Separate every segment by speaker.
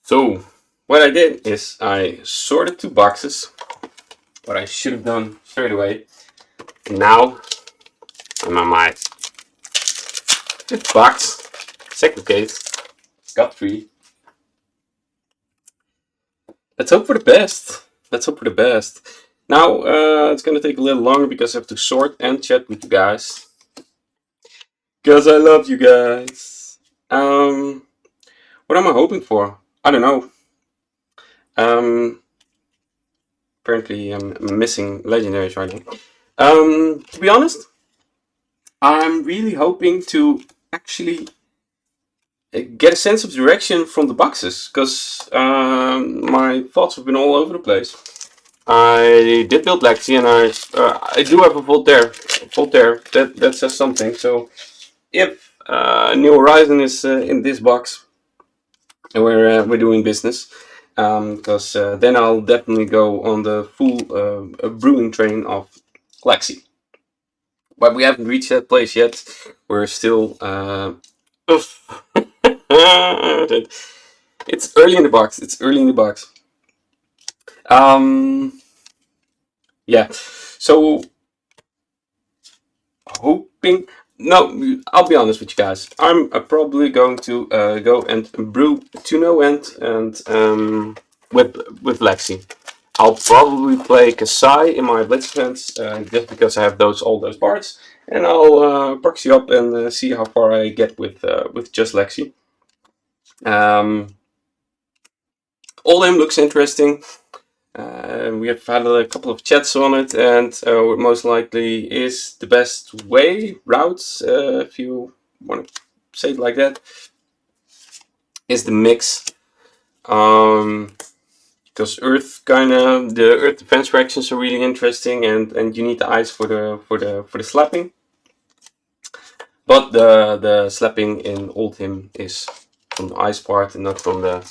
Speaker 1: So what I did is I sorted two boxes, what I should have done straight away. And now I'm on my fifth box, second case, got three. Let's hope for the best. Let's hope for the best. Now it's gonna take a little longer because I have to sort and chat with you guys. Because I love you guys. What am I hoping for? I don't know. Um, Apparently I'm missing legendaries right now. To be honest, I'm really hoping to actually get a sense of direction from the boxes, because my thoughts have been all over the place. I did build Lexi, and I do have a Voltaire. Voltaire, that says something. So if New Horizon is in this box, we're doing business. Because then I'll definitely go on the full brewing train of Lexi. But we haven't reached that place yet. We're still. It's early in the box. It's early in the box. Yeah. So hoping. No, I'll be honest with you guys. I'm probably going to go and brew to no end and with Lexi. I'll probably play Kasai in my Blitz events just because I have all those parts, and I'll proxy up and see how far I get with just Lexi. Oldham looks interesting. We have had a couple of chats on it, and what most likely is the best routes, if you want to say it like that, is the mix. Because the Earth defense reactions are really interesting, and you need the ice for the slapping. But the slapping in Oldhim is from the ice part and not from the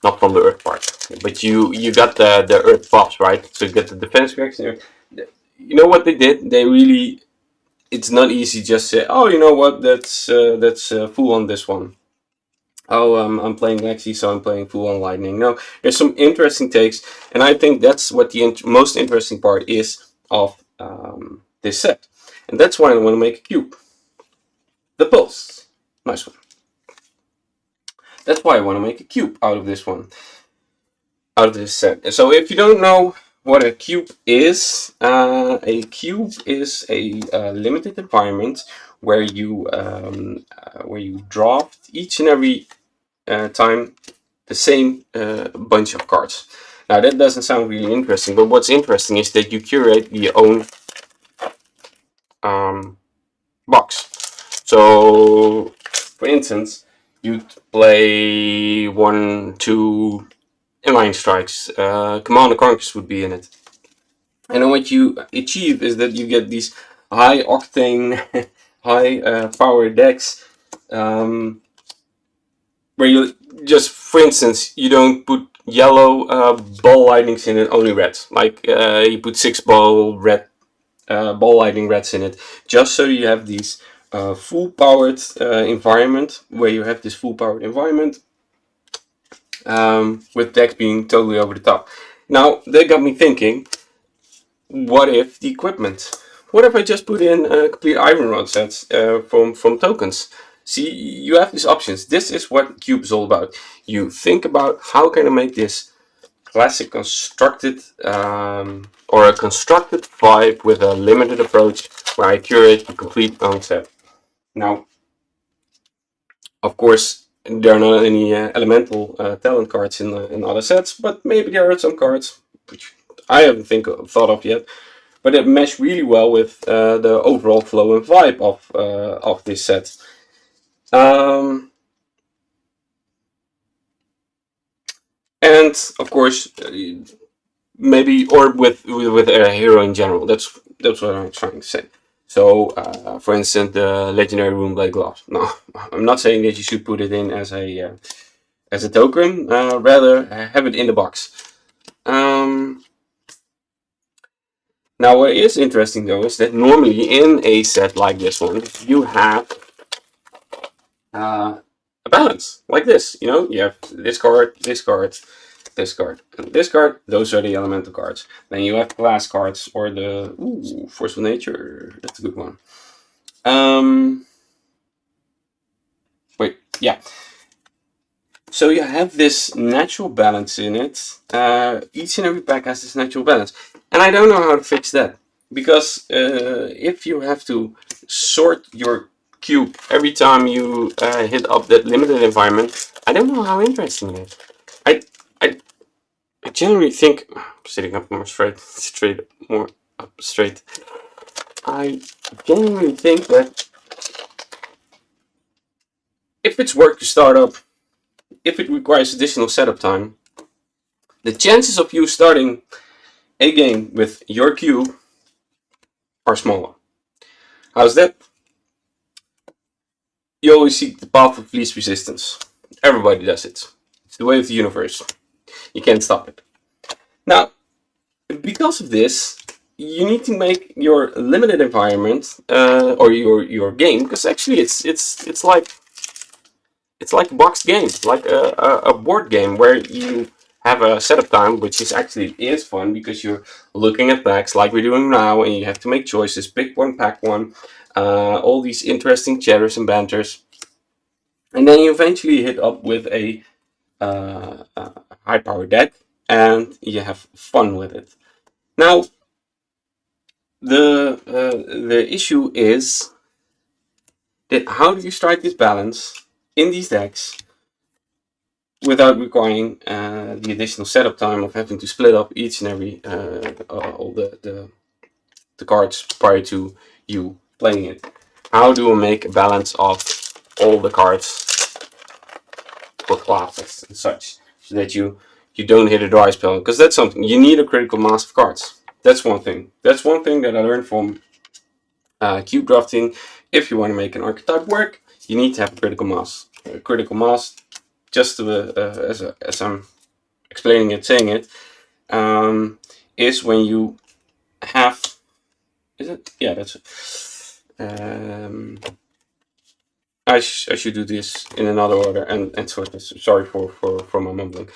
Speaker 1: earth part. But you got the earth pops, right? So you get the defense reaction. You know what they did? They really, it's not easy just say, oh, you know what, that's full on this one. Oh, I'm playing Lexi, so I'm playing full on lightning. No, there's some interesting takes, and I think that's what the most interesting part is of this set, and that's why I want to make a cube. The pulse, nice one. That's why I want to make a cube out of this one. Out of this set. So if you don't know what a cube is a limited environment where you draft each and every time the same bunch of cards. Now that doesn't sound really interesting, but what's interesting is that you curate your own box. So, for instance, you'd play 1, 2 inline strikes. Commander Conquest would be in it. And then what you achieve is that you get these high octane, high power decks, where you just, for instance, you don't put yellow ball lightnings in it, only red. Like you put 6 ball lightning reds in it, just so you have these full powered environment, where you have this full powered environment with decks being totally over the top. Now that got me thinking, what if the equipment? What if I just put in complete iron rod sets from tokens? See, you have these options. This is what Cube is all about. You think about how can I make this classic constructed or a constructed vibe with a limited approach where I curate the complete own set. Now, of course, there are not any elemental talent cards in other sets, but maybe there are some cards which I haven't thought of yet, but it mesh really well with the overall flow and vibe of this set. And of course, maybe or with a hero in general. That's what I'm trying to say. So, for instance, the legendary Runeblade gloves. No, I'm not saying that you should put it in as a token. Rather, have it in the box. Now, what is interesting though is that normally in a set like this one, you have balance like this. You know, you have this card, this card, this card, and this card. Those are the elemental cards. Then you have glass cards or the Force of Nature. That's a good one. Wait, yeah. So you have this natural balance in it. Each and every pack has this natural balance, and I don't know how to fix that because if you have to sort your cube every time you hit up that limited environment, I don't know how interesting it is. I I, I generally think sitting up more more up straight. I genuinely think that if it's work to start up, if it requires additional setup time, the chances of you starting a game with your cube are smaller. How's that? You always seek the path of least resistance. Everybody does it. It's the way of the universe. You can't stop it. Now, because of this, you need to make your limited environment or your game, because actually it's like a boxed game, like a board game where you have a setup time, which is fun because you're looking at packs like we're doing now, and you have to make choices, pick one, pack one, all these interesting chatters and banters, and then you eventually hit up with a high power deck, and you have fun with it. Now, the issue is that how do you strike this balance in these decks without requiring the additional setup time of having to split up each and every all the cards prior to you playing it. How do we make a balance of all the cards for classes and such, so that you don't hit a dry spell? Because that's something you need, a critical mass of cards. That's one thing. That's one thing that I learned from cube drafting. If you want to make an archetype work, you need to have a critical mass. A critical mass, just as I'm explaining it, saying it, is when you have. Is it? Yeah, that's it. I should do this in another order and sort this. Sorry for my mumbling.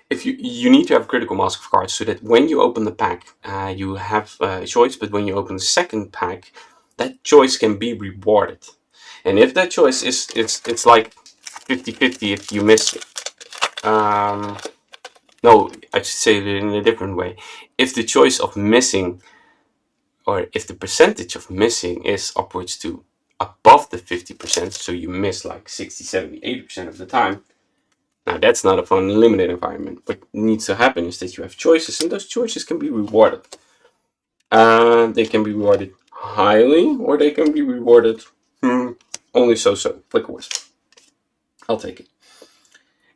Speaker 1: If you need to have critical mass of cards so that when you open the pack, you have a choice, but when you open the second pack, that choice can be rewarded. And if that choice is it's like 50-50 if you miss it. No, I should say it in a different way. If the choice of missing, or if the percentage of missing is upwards to above the 50%, so you miss like 60, 70, 80% of the time, now that's not a fun limited environment. What needs to happen is that you have choices, and those choices can be rewarded. They can be rewarded highly, or they can be rewarded only so-so, like a wisp. I'll take it.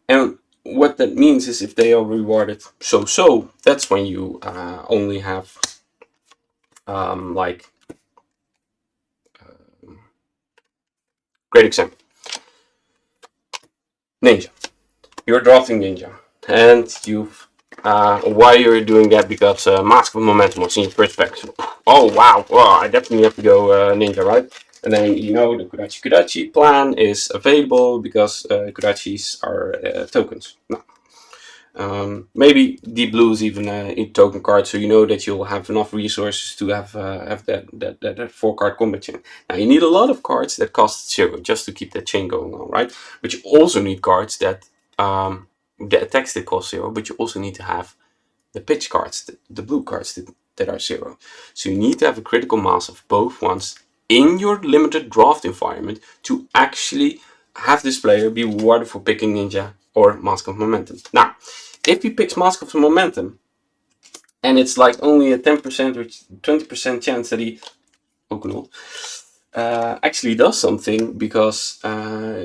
Speaker 1: And what that means is if they are rewarded so-so, that's when you only have like great example. Ninja. You're drafting Ninja, and you've why you're doing that? Because Mask of Momentum was in your first pack. So, oh wow, well, I definitely have to go Ninja, right? And then you know the Kudachi plan is available because Kudachis are tokens. No. Maybe Deep Blue is even a token card, so you know that you'll have enough resources to have that 4-card combat chain. Now you need a lot of cards that cost 0 just to keep that chain going on, right? But you also need cards that the attacks that cost 0, but you also need to have the pitch cards, the blue cards that are 0. So you need to have a critical mass of both ones in your limited draft environment to actually have this player be rewarded for picking Ninja or Mask of Momentum. Now, if he picks Mask of Momentum, and it's like only a 10% or 20% chance that he actually does something because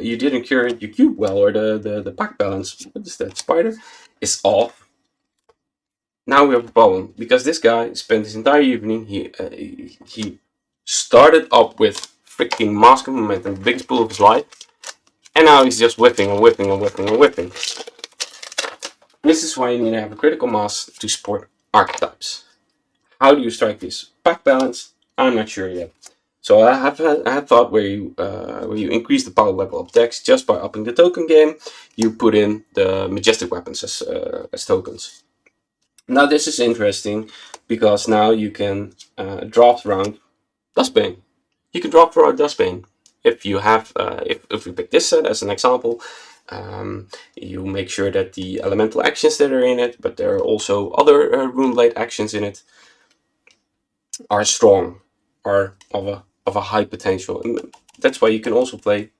Speaker 1: you didn't curate your cube well, or the pack balance, what is that, spider, is off. Now we have a problem because this guy spent his entire evening, he started up with freaking Mask of Momentum, the biggest pool of his life, and now he's just whipping and whipping and whipping and whipping. This is why you need to have a critical mass to support archetypes. How do you strike this pack balance? I'm not sure yet. So I have thought where you increase the power level of decks just by upping the token game. You put in the majestic weapons as tokens. Now this is interesting because now you can draft around Dustbane. You can draft around Dustbane. If you have, if we pick this set as an example, you make sure that the elemental actions that are in it, but there are also other Runeblade actions in it, are strong, are of a high potential. And that's why you can also play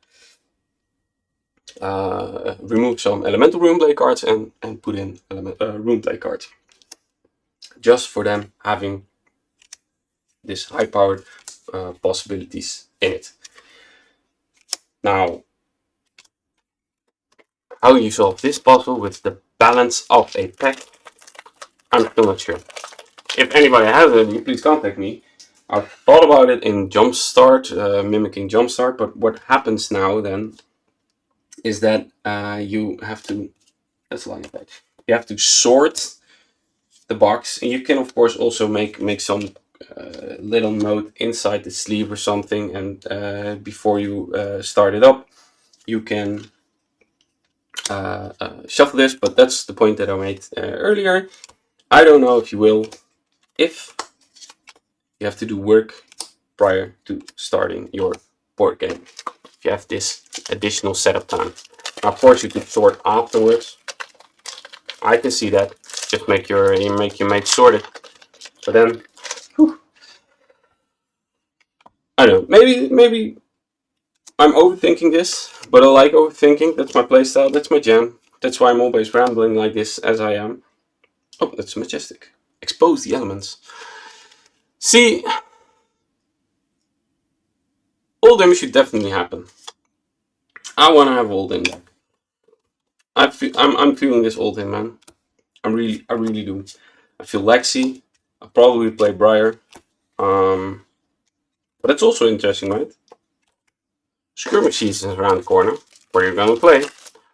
Speaker 1: remove some elemental Runeblade cards and put in Runeblade cards, just for them having this high powered possibilities in it. Now, how you solve this puzzle with the balance of a pack, I'm still not sure. If anybody has it, please contact me. I've thought about it in Jumpstart, mimicking Jumpstart, but what happens now then is that you have to, that's a line of text. You have to sort the box, and you can of course also make some little note inside the sleeve or something, and before you start it up, you can shuffle this. But that's the point that I made earlier. I don't know if you will, if you have to do work prior to starting your board game, if you have this additional setup time. Now, of course, you could sort afterwards. I can see that. Just make your mate sort it. But then, whew, I don't know. Maybe I'm overthinking this, but I like overthinking. That's my playstyle. That's my jam. That's why I'm always rambling like this as I am. Oh, that's majestic. Expose the elements. See, all damage should definitely happen. I want to have Old in deck. I'm feeling this Old in, man. I really do. I feel Lexi. I'll probably play Briar. But it's also interesting, right? Skirmish season is around the corner. Where you're gonna play?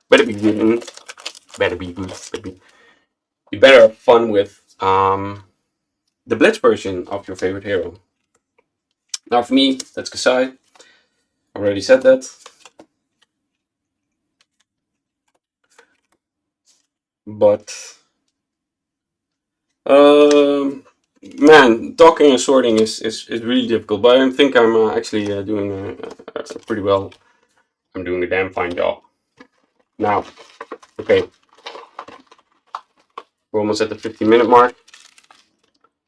Speaker 1: Better be good. Better be good. You better have fun with the Blitz version of your favorite hero. Now for me, that's Kasai. I already said that. But man, talking and sorting is really difficult. But I think I'm actually doing pretty well. I'm doing a damn fine job. Now, okay, we're almost at the 15-minute mark.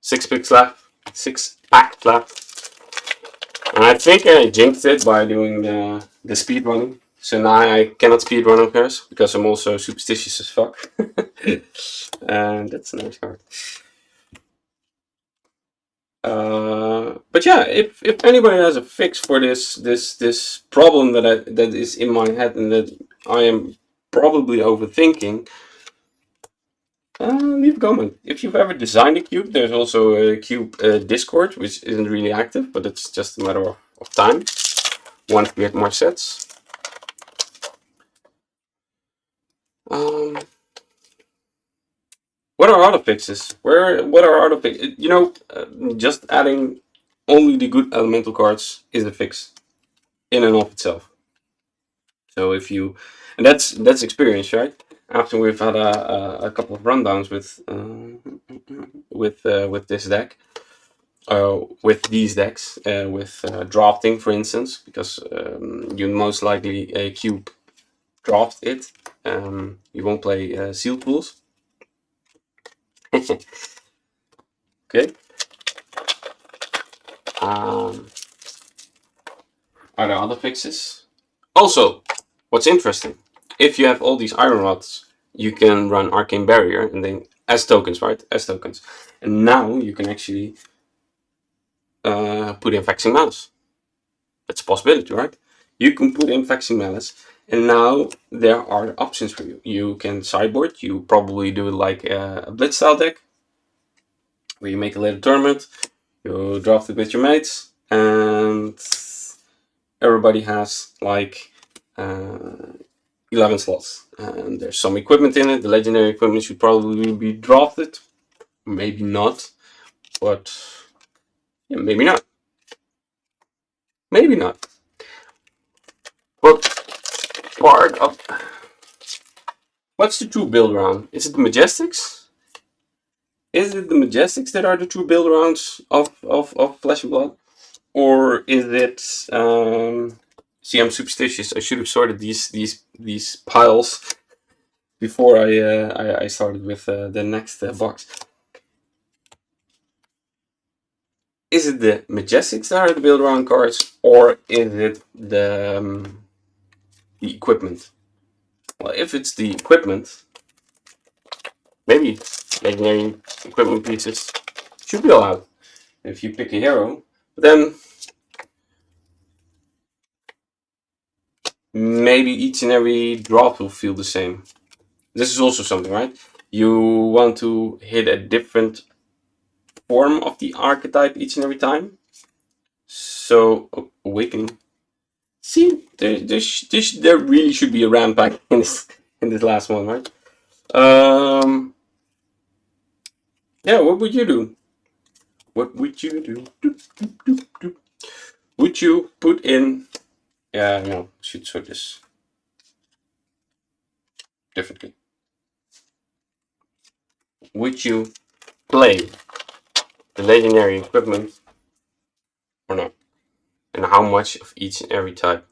Speaker 1: 6 picks left. 6 packs left. And I think I jinxed it by doing the speed running. So now I cannot speed run on hers because I'm also superstitious as fuck. And that's a nice card. But yeah, if anybody has a fix for this problem that is in my head and that I am probably overthinking, leave a comment. If you've ever designed a cube, there's also a cube Discord, which isn't really active, but it's just a matter of time once we get more sets. What are auto fixes? What are auto fixes? You know, just adding only the good elemental cards is a fix in and of itself. So if you, and that's experience, right? After we've had a couple of rundowns with this deck, with these decks, with drafting, for instance, because you most likely cube draft it. You won't play sealed pools. Okay. Are there other fixes? Also, what's interesting, if you have all these iron rods, you can run Arcane Barrier and then as tokens, right? As tokens. And now you can actually put in Vexing Malice. That's a possibility, right? You can put in Vexing Malice, and now there are options for you. You can sideboard, you probably do it like a Blitz style deck, where you make a little tournament, you draft it with your mates, and everybody has like 11 slots. And there's some equipment in it. The legendary equipment should probably be drafted. Maybe not, but yeah, maybe not. Maybe not. But part of... What's the true build round? Is it the Majestics? Is it the Majestics that are the true build rounds of Flesh and Blood? Or is it... See, I'm superstitious. I should have sorted these piles before I started with the next box. Is it the Majestics that are the build round cards, or is it the equipment? Well, if it's the equipment, maybe legendary equipment pieces should be allowed if you pick a hero. But then maybe each and every drop will feel the same. This is also something, right? You want to hit a different form of the archetype each and every time. So, Awakening. See, there really should be a ramp back in this last one, right? Yeah, what would you do? What would you do? Doop, doop, doop, doop. Would you put in... Yeah, no, should sort this differently. Would you play the legendary equipment or not? And how much of each and every type?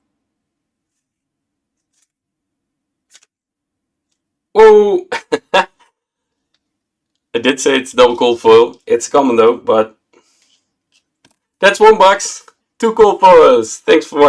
Speaker 1: Oh! I did say it's double cold foil. It's common though, but that's one box. 2 cold foils. Thanks for watching.